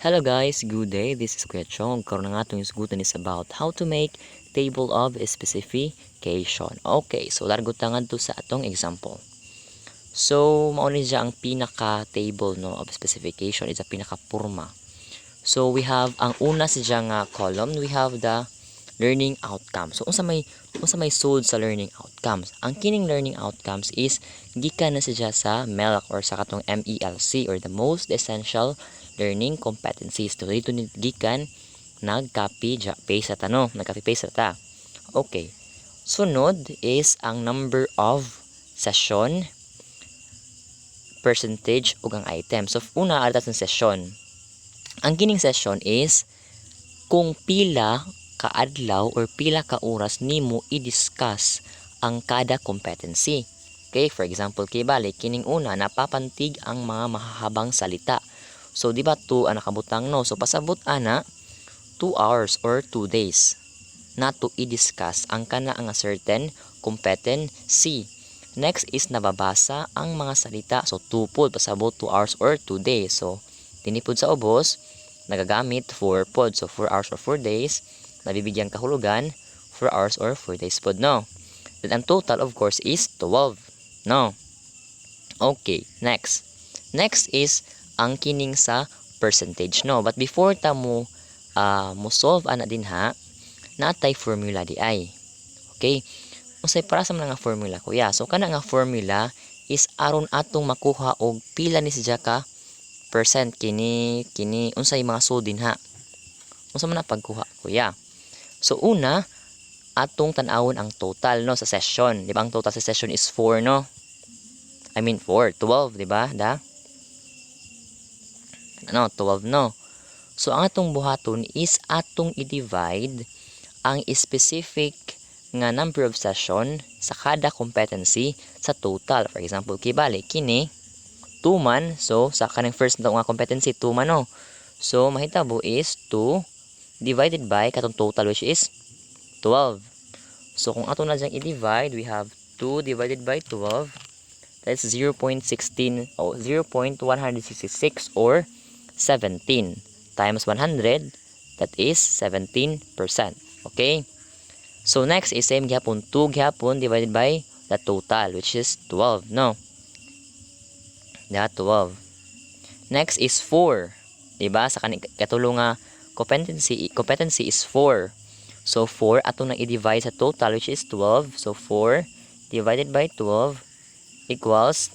Hello guys, good day. This is Kuya Chong. Karon nga atong isgutan is about how to make table of specification. Okay, so largot tangan to sa atong example. So, mao ni siya ang pinaka table no of specification is a pinaka porma. So, we have ang una sa siya nga column, we have the learning outcomes. So, unsa may sold sa learning outcomes. Ang kining learning outcomes is gikan na siya sa MELC or sa katong MELC or the most essential learning competencies. So, dito ni gikan nag-copy paste ta no, nag-copy paste ta. Okay. Sunod is ang number of session, percentage ug ang item. So, una atas ng session. Ang kining session is kung pila ka adlaw or pila ka oras nimo i-discuss ang kada competency. Okay, for example, kay balik kining una napapantig ang mga mahahabang salita. So di ba 2 ang nakabutang no? So pasabot ana 2 hours or 2 days na to i-discuss ang kana ang certain competency. Next is nababasa ang mga salita. So 2 pod pasabot 2 hours or 2 days. So tinipod sa ubos nagagamit 4 pod. So 4 hours or 4 days. Nabibigyan kahulugan 4 hours or 4 days pod no. Then ang total of course is 12 no. Okay, next is ang kining sa percentage no. But before ta mo solve ana din ha, natay formula di ay. Okay, unsay para sa mga formula kuya. So kana nga formula is aron atong makuha og pila ni siya ka percent kini unsay mga sold din ha. Unsa man na pagkuha kuya. So una atong tan-awon ang total no sa session. Di ba ang total sa session is 4 no? I mean 4, 12, di ba? 12 no. So ang atong buhaton is atong i-divide ang specific nga number of session sa kada competency sa total. For example, kibali kini 2 man. So sa kanang first na nga competency 2 man no. So mahitabo is 2 divided by katong total which is 12. So kung ato na diyang i-divide, we have 2 divided by 12. That's 0.16 or 0.166 or 17 times 100. That is 17%. Okay? So next is same gihapon 2 gihapon divided by the total which is 12 no. That 12. Next is 4. Diba? Sa katulong nga competency is 4. So 4 ato na i-divide sa total which is 12. So 4 divided by 12 equals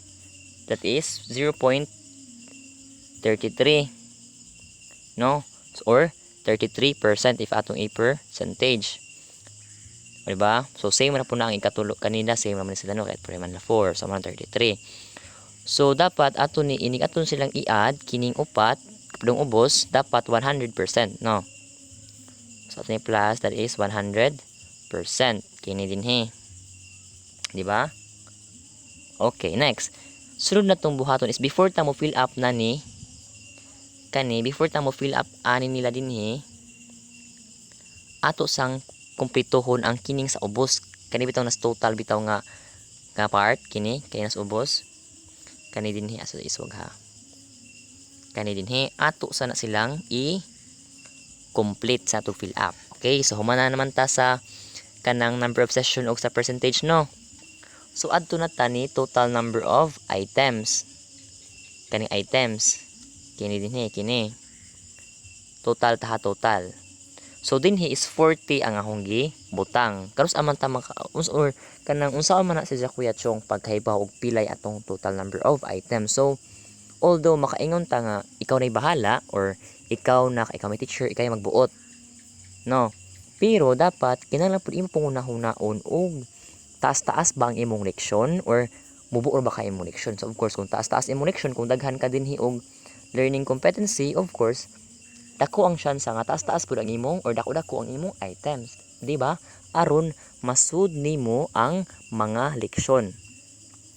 that is 0.33 no, or 33% if atong a percentage. Diba? So same na po na ang ikatulo kanina, same naman sila no, kahit pa man na 4, so man 33. So dapat ato ni inig aton silang i-add kining upat kapdong ubos dapat 100% no. So ato ni plus that is 100% kini din he. Di ba? Okay, next. Sunod na tong buhaton is before ta mo fill up na ni before ta mo fill up ani nila din he, ato sang kumpletohon ang kining sa ubos. Kani bitaw nas total bitaw nga part kini kay nas ubos. Kani din he aso iswag ha. Kani din he ato sana silang i-complete sa to fill up. Okay, so humana naman ta sa kanang number of session o sa percentage no. So adto na ta ni total number of items. Kaning items kini din he kini. Total taha total. So din he is 40 ang akong butang. Karos aman ta or kanang unsa man na sa Kuya Chong pagkahibaw og pilay atong total number of items. So although makaingon ta nga ikaw na'y bahala or ikaw may teacher, ikaw magbuot. No. Pero dapat kinahanglan pud imo pangunahon og taas-taas ba ang imong leksyon or mubuo ba ka imong leksyon. So of course kung taas-taas imong leksyon, kung daghan ka dinhi og learning competency, of course dako ang chance nga taas-taas pud ang imong or dako-dako ang imong items, di ba? Aron masud nimo ang mga leksyon.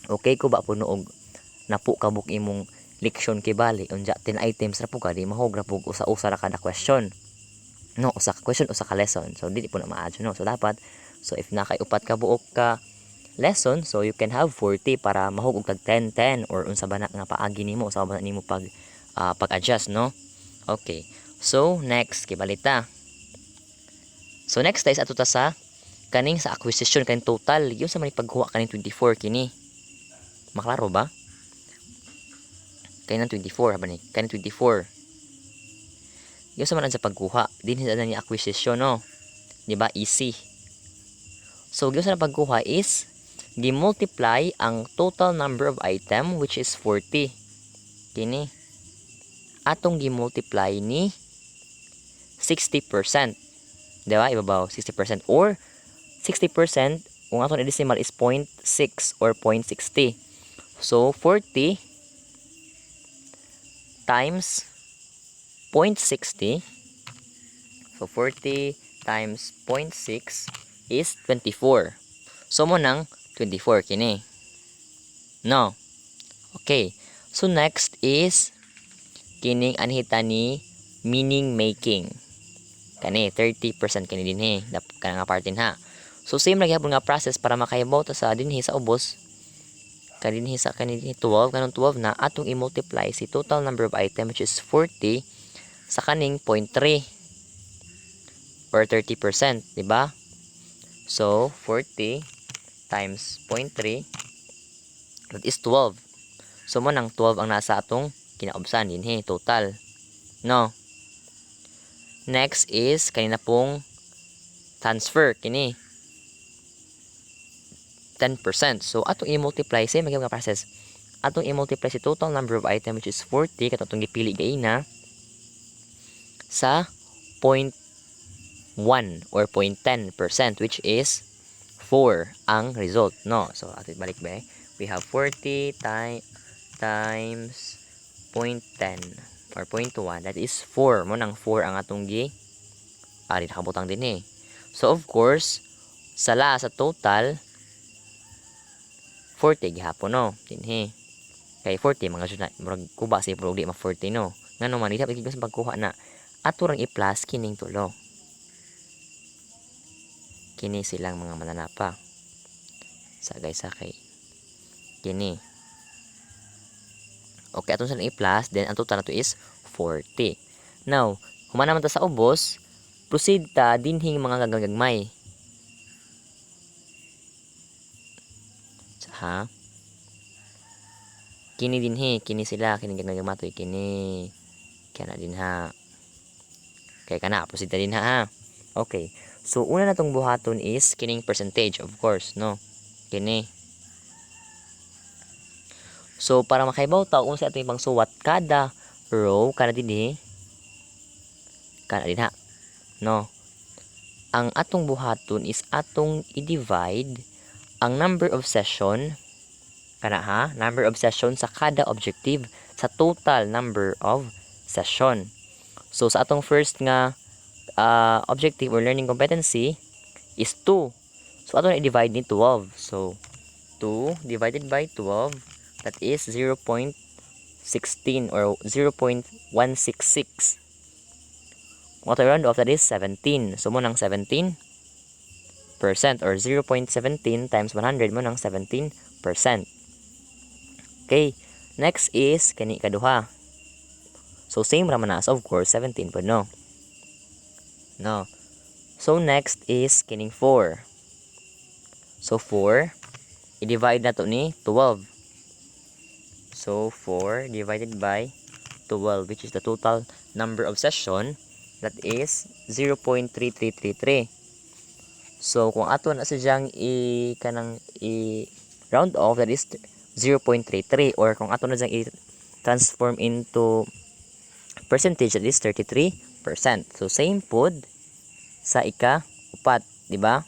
Okay ko ba puno og napo kabuk imong leksyon kibali unja 10 items ra po ka di mahog ra pug usa-usa ra kada question. No, usa ka question, usa ka lesson. So dili po na maadyo no. So dapat if nakay upat ka buok ka lesson, so you can have 40 para mahug og tag 10 or unsa ba na nga paagi nimo, usa ba na nimo pag-adjust no. Okay. So, next, kibalita. So, next guys, ato ta sa kaning sa acquisition, kaning total. Yung sa may pagkuha kaning 24, kini. Maklaro ba? Kaning 24, haba ni? Kaning 24. Yung sa man sa pagkuha. Din sa ni acquisition, no? Diba? Easy. So, yung sa pagkuha is, gi-multiply ang total number of item, which is 40. Kini. Atong gi-multiply ni 60%. Diba? Ibabaw, 60%. Or, 60%, kung atong decimal is 0.6 or 0.60. So, 40 times 0.60. So, 40 times 0.6 is 24. So, mo nang 24 kini. No? Okay. So, next is kining anhita ni meaning making. Kani 30% kini dinhi kana nga partin ha. So same lagi hapon nga process para makahibaw ta sa dinhi sa ubos. Kadinhi sa kanini 12 kanang 12 na atong i-multiply si total number of item which is 40 sa kaning 0.3 or 30%, di ba? So 40 times 0.3 that is 12. So mo nang 12 ang nasa atong kinaubsan dinhi total. No? Next is kanina pong transfer kini 10%. So atong i-multiply same mga process. Atong i-multiply si total number of item which is 40 katong gipili gaina sa 0.1 or 0.10% which is 4 ang result, no? So ato balik ba? We have 40 times 0.10 or 0.1, that is 4. Mo nang 4 ang atong ari nakabutang din eh. So of course, sala sa total 40 gihapon, no? Dinhi. Kay 40 mga jud na murag kuba sa ipro di ma 40, no. Ngano man dihap ikig sa pagkuha na ato rang i-plus kining tulo. Kini silang mga mananapa. Sagay-sakay. Kini. Okay, atong silang i-plus, then ang total nato is 40. Now, humana man ta sa ubos, proceed ta dinhing mga gagagmay. Ha? Kini dinhi, kini sila, kini gagagmatoy, kini. Kaya na din ha. Kaya ka na, proceed ta din ha. Okay. So, una na tong buhaton is kining percentage, of course, no? Kini. So, para makaibaw ta kung sa atong ibang suwat kada row, kada dinhi, kana din ha. No? Ang atong buhaton is atong i-divide ang number of session, kana ha, number of session sa kada objective sa total number of session. So, sa atong first nga objective or learning competency is 2. So, ato na i-divide ni 12. So, 2 divided by 12, that is 0.16 or 0.166. Kung ato round off, that is 17. So, mo nang 17% or 0.17 times 100 mo nang 17%. Okay. Next is kani kaduha. So, same raman as of course 17 po, no? No. So, next is kining 4. So, 4, i-divide na to ni 12. So, 4 divided by 12, which is the total number of session, that is 0.3333. So, kung ato na sadyang i-round off, that is 0.33. Or kung ato na sadyang i-transform into percentage, that is 33%. So, same food sa ika-upat, di ba?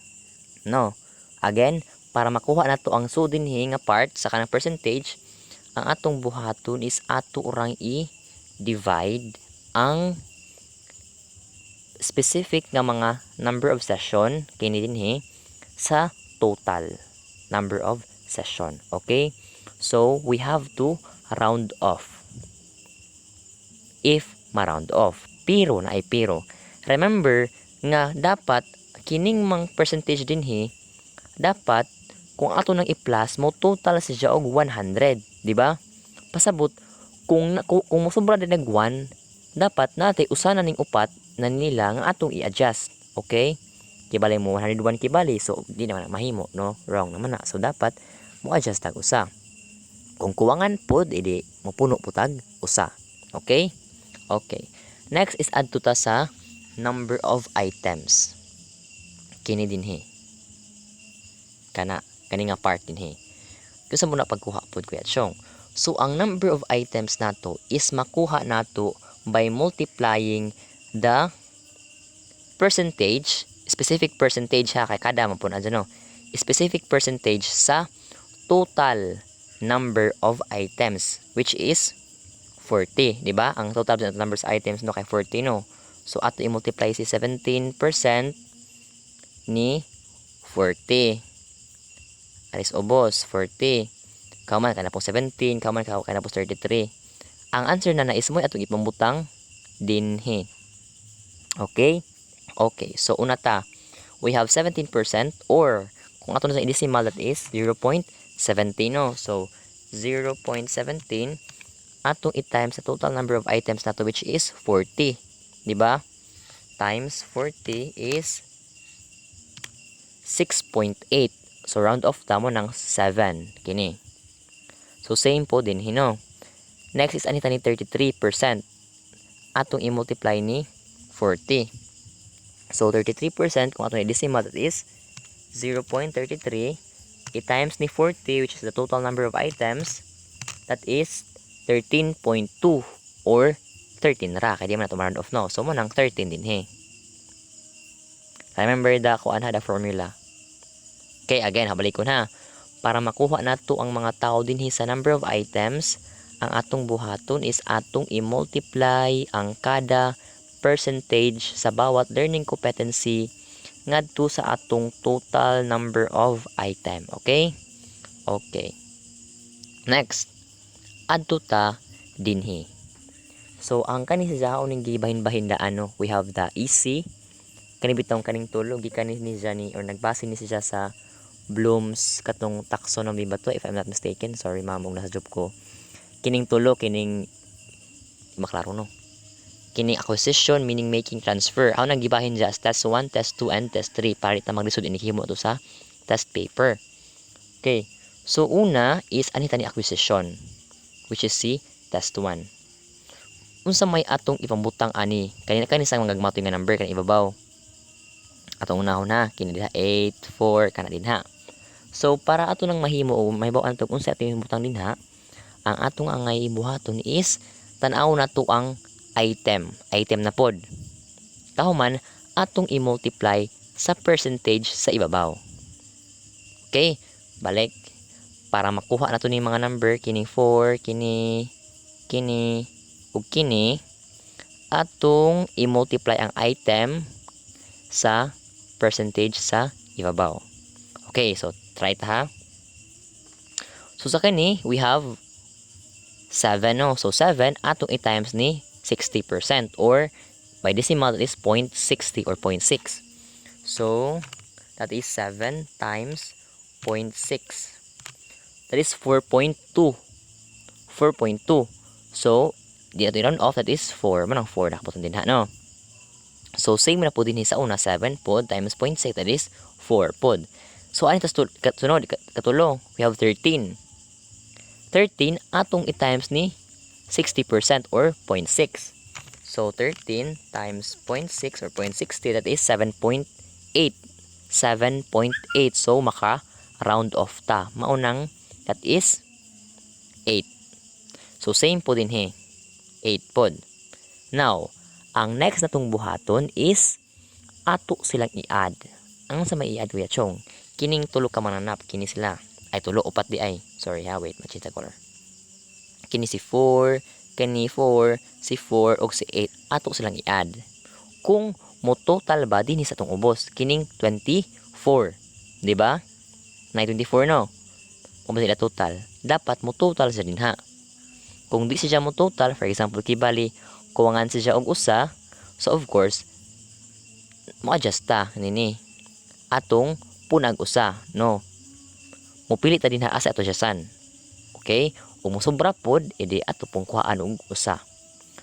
No. Again, para makuha na to ang sudinhi nga part sa kanang percentage, ang atong buhaton is ato orang i-divide ang specific nga mga number of session kini dinhi sa total number of session. Okay? So, we have to round off. If ma-round off. Pero na ay pero. Remember nga dapat kining mang percentage dinhi dapat kung ato nang i-plus mo total siya og 100, di ba? Pasabot kung mosobra din nag 1, dapat natay usa na ning upat na nila nga atong i-adjust. Okay? Kibali mo 101 kibali, so di naman mahimo, no? Wrong naman na. So dapat mo adjust tag usa. Kung kuwangan pod, edi mapuno putag usa. Okay? Okay. Next is add to ta sa number of items. Kini dinhi. Kani nga part dinhi. Kasi muna pagkuha pod Kuya Chong. So ang number of items nato is makuha nato by multiplying the percentage, specific percentage ha, kay kada man po na dyan, no? Specific percentage sa total number of items, which is 40, di ba? Ang total number of items no kay 40, no? So ato i-multiply si 17% ni 40. Alis ubos 40. Kauman kana po 17, kauman kana po 33. Ang answer na is mo atong ipambutang dinhi. Okay? Okay, so una ta, we have 17% or kung ato na sa decimal, that is 0.17, no? So 0.17 atong i-times sa total number of items nato, which is 40, di ba? Times 40 is 6.8. So round off tamo ng 7 kini. So same po din hino. Next is anita ni 33%. Atong i-multiply ni 40. So 33% kung atong i-decimal, that is 0.33 i-times ni 40, which is the total number of items, that is 13.2 or 13 ra. Kaya di man na ito round off, no? So mo nang 13 din he. Remember the the formula. Okay, again, habalik ko na. Para makuha nato ang mga tao din sa number of items, ang atong buhaton is atong i-multiply ang kada percentage sa bawat learning competency ngadto sa atong total number of item. Okay? Okay. Next, adto ta dinhi. So ang kani sa ning gibahin-bahin da ano, we have the easy. Kani bitong kaning tulo gikan ni Johnny or nagbase ni siya sa Bloom's katong taxonomy ba to, if I'm not mistaken. Sorry mamong nasa job ko. Kining tulo kining maklaro no. Kining acquisition, meaning making, transfer. How nagibahin dya as test 1, test 2, and test 3 para ita maglisod inihimo to sa test paper. Okay. So una is anita ni acquisition, which is si test 1. Unsa may atong ipambutang ani kanina sang magagmatoy nga number kan ibabaw. Atong unahon na kini diha 8 4 kana dinha. So para ato nang mahimo o mahibaw antog unsa atong ipambutang dinha, ang atong angay buhaton is tan-aw nato ang item na pod. Kahuman atong i-multiply sa percentage sa ibabaw. Okay, balik para makuha nato ni mga number kining 4, kini ug kini, atong i-multiply ang item sa percentage sa ibabaw. Okay, so try ta ha. So sa kani we have 7, no? So 7 atong i-times ni 60% or by decimal that is 0.60 or 0.6. So that is 7 times 0.6. That is 4.2. 4.2. So di nato i-round off, that is 4. Manang 4 nakaputan din ha, no? So same na po din sa una, 7 pod times 0.6, that is 4 pod. So ano tas sunod katulo, we have 13. 13 atong i-times ni 60% or 0.6. So 13 times 0.6 or 0.60, that is 7.8. 7.8. So maka round off ta. Maunang that is 8. So same po din he. 8 pod. Now, ang next na tong buhaton is ato silang i-add. Ang sa may i-add Kuya Chong, kining tulo ka mananap, kini sila. Ay tulo upat di ay. Sorry ha, wait, machita color. Kini si 4, kini 4, si 4 og si 8. Ato silang i-add. Kung mo total ba din sa tong ubos, kining 24, di ba? 924 no. Kung ba sila total, dapat mo total sa din ha. Kung di siya mo total, for example, kibali kuwangan siya og usa, so of course mo adjust ta nini atong punag usa, no. Mupili ta din ha asa ato siya san. Okay? Kung mo sobra pod, edi ato pong kuhaan og usa.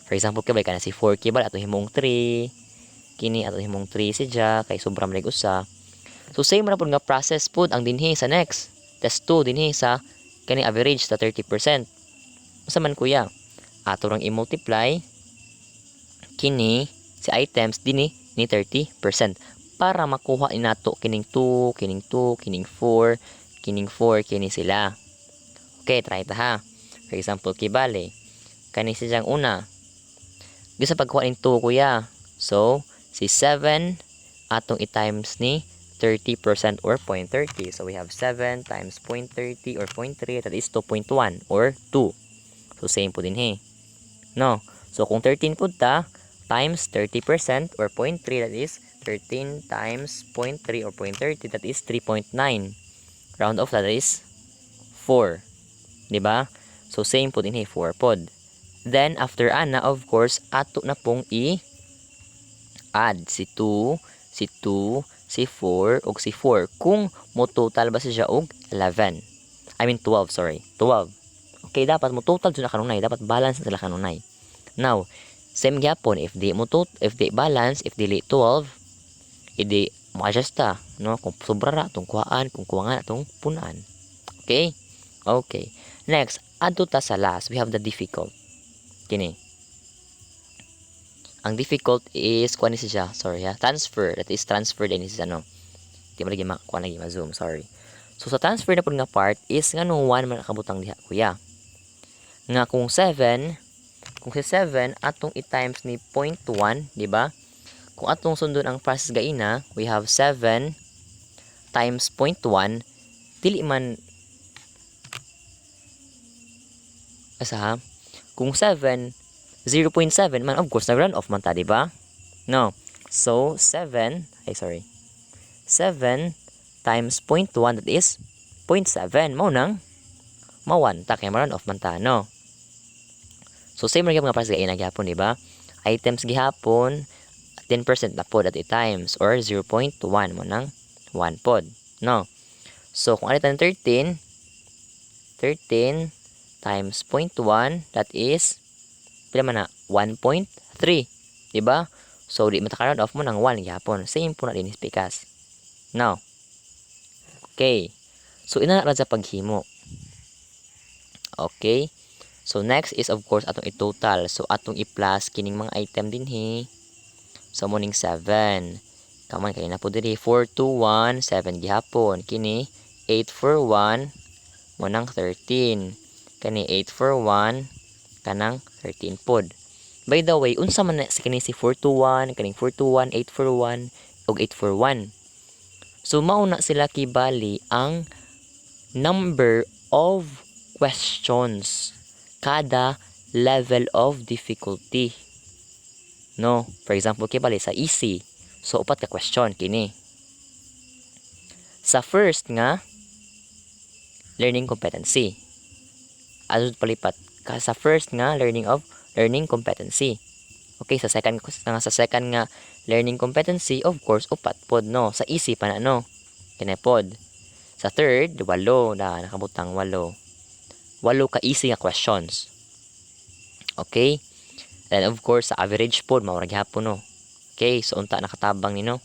For example, kibay ka na si 4 kibal atong himong 3. Kini atong himong 3 siya kay sobrang malig usa. So same ra pud nga process pud ang dinhi sa next. Test 2 dinhi sa kani average sa 30%. Unsa man kuya? Ato rang i-multiply kini si items dinhi ni 30% para makuha ni nato kining 2, kining 2, kining 4, kining 4 kini sila. Okay, try ta ha. For example, kibali kani siyang una. Gusto pagkuha ning 2 kuya. So, si 7 atong i-times ni 30% or 0.30. So, we have 7 times 0.30 or 0.3 that is 2.1 or 2. So, same po din he. No? So, kung 13 po ta, times 30% or 0.3 that is 13 times 0.3 or 0.30 that is 3.9. Round off that is 4. Diba? So, same po din he, 4 pod. Then, after ana, of course, ato na pong i-add si 2, si 2, si 4, o si 4. Kung mo total ba siya og 11. I mean 12, sorry. 12. Okay, dapat mo total sila kanunay. Dapat balance sila kanunay. Now, same gyapon if di balance, if dili 12, idi mo adjust ta, no? Kung sobra ra tong kuhaan, kung kuha nga tong punaan. Okay? Okay. Next, adto ta sa last. We have the difficult. Kini. Ang difficult is kuha ni siya, sorry ha. Transfer, that is transfer din is ano. Di mo lagi kuha lagi ma-zoom, sorry. So sa transfer na pud nga part is ngano 1 man nakabutang diha kuya. Nga kung 7, kung si 7 atong i-times ni 0.1, di ba? Kung atong sundon ang process gaina, we have 7 times 0.1, dili man asa ha? Kung 7, 0.7 man, of course, nag-run off man ta, di ba? No. So, 7 times 0.1, that is 0.7. Mao nang, ma-1 ta, kaya ma-run off man ta, no? So, same rin mga process gaina gihapon, di ba? Items gihapon, 10% na pod at a times, or 0.1 mo nang 1 pod, no? So, kung alitan 13 times 0.1, that is pila man na 1.3, di ba? So di mataka-round off mo ng 1 gyapon. Same po na din is pikas. Now, okay. So ina ra sa paghimo. Okay? So next is of course atong i-total. So atong i-plus kining mga item dinhi. So morning 7. Kaman kay na po diri 4 2 1 7 gihapon. Kini 8 4 1 mo nang 13. Kani 8 4 1 kanang 13 pod. By the way, unsa man na si kini si 421, kaning 421, 841 ug 841. So mao na sila kibali ang number of questions kada level of difficulty. No, for example kibali sa easy. So upat ka question kini. Sa first nga learning competency. Adto palipat ka sa first nga learning competency. Okay, sa second nga learning competency, of course upat pod no, sa easy pa na no. Kini pod. Sa third 8 na nakabutang 8 ka easy nga questions. Okay? Then of course sa average pod mao ra gyapon no. Okay, so unta nakatabang ni no.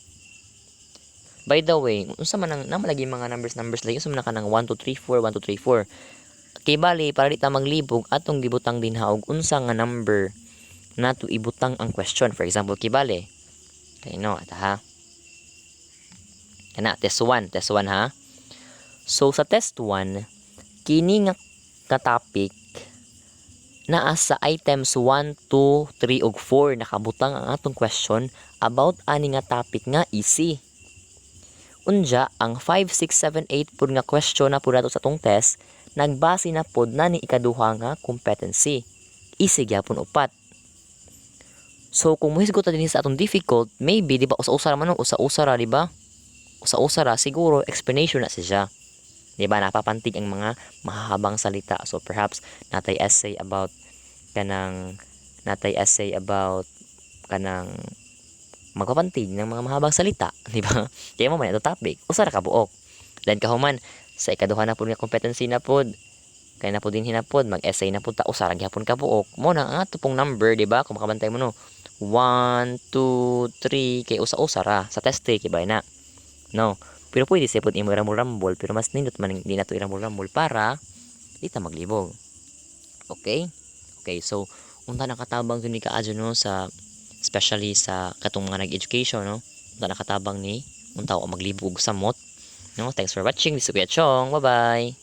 By the way, unsa man ang namalagi mga numbers lagi unsa man kanang 1 2 3 4 1 2 3 4. Kay bali para di ta maglibog atong gibutang din haog unsa nga number nato ibutang ang question. For example kibali kay no ata ha, kana test 1 ha. So sa test 1 kini nga topic naa sa items 1 2 3 ug 4 nakabutang ang atong question about ani nga topic nga easy. Unja ang 5 6 7 8 pud nga question na pud nato sa tong test nagbase na pod na ni ikaduha nga competency. Easy gyapon upat. So kung muhisgot ta dinhi sa atong difficult, maybe di ba usa-usa man usa-usa ra di ba? Usa-usa ra siguro explanation na siya. Di ba napapantig ang mga mahahabang salita. So perhaps natay essay about kanang magpapantig ng mga mahabang salita, di ba? Kaya mo man ito topic, usa ra ka buok. Then kahuman sa ikaduha na pud nga competency na pud Kaya na po din hinapod, mag-essay na po ta, usara gyapon ka buok. Mo na ang ato pong number, di ba? Kung makabantay mo no. 1, 2, 3, kay usa-usara. Sa test kay ba na. No. Pero pwede siya po imo rambol, pero mas nindot man hindi na to rambol para di ta maglibog. Okay? Okay, so unta nakatabang dun ni kaadyo no sa especially sa katong mga nag-education no. Unta nakatabang ni unta o maglibog sa mot. No, thanks for watching. This is Kuya Chong. Bye-bye.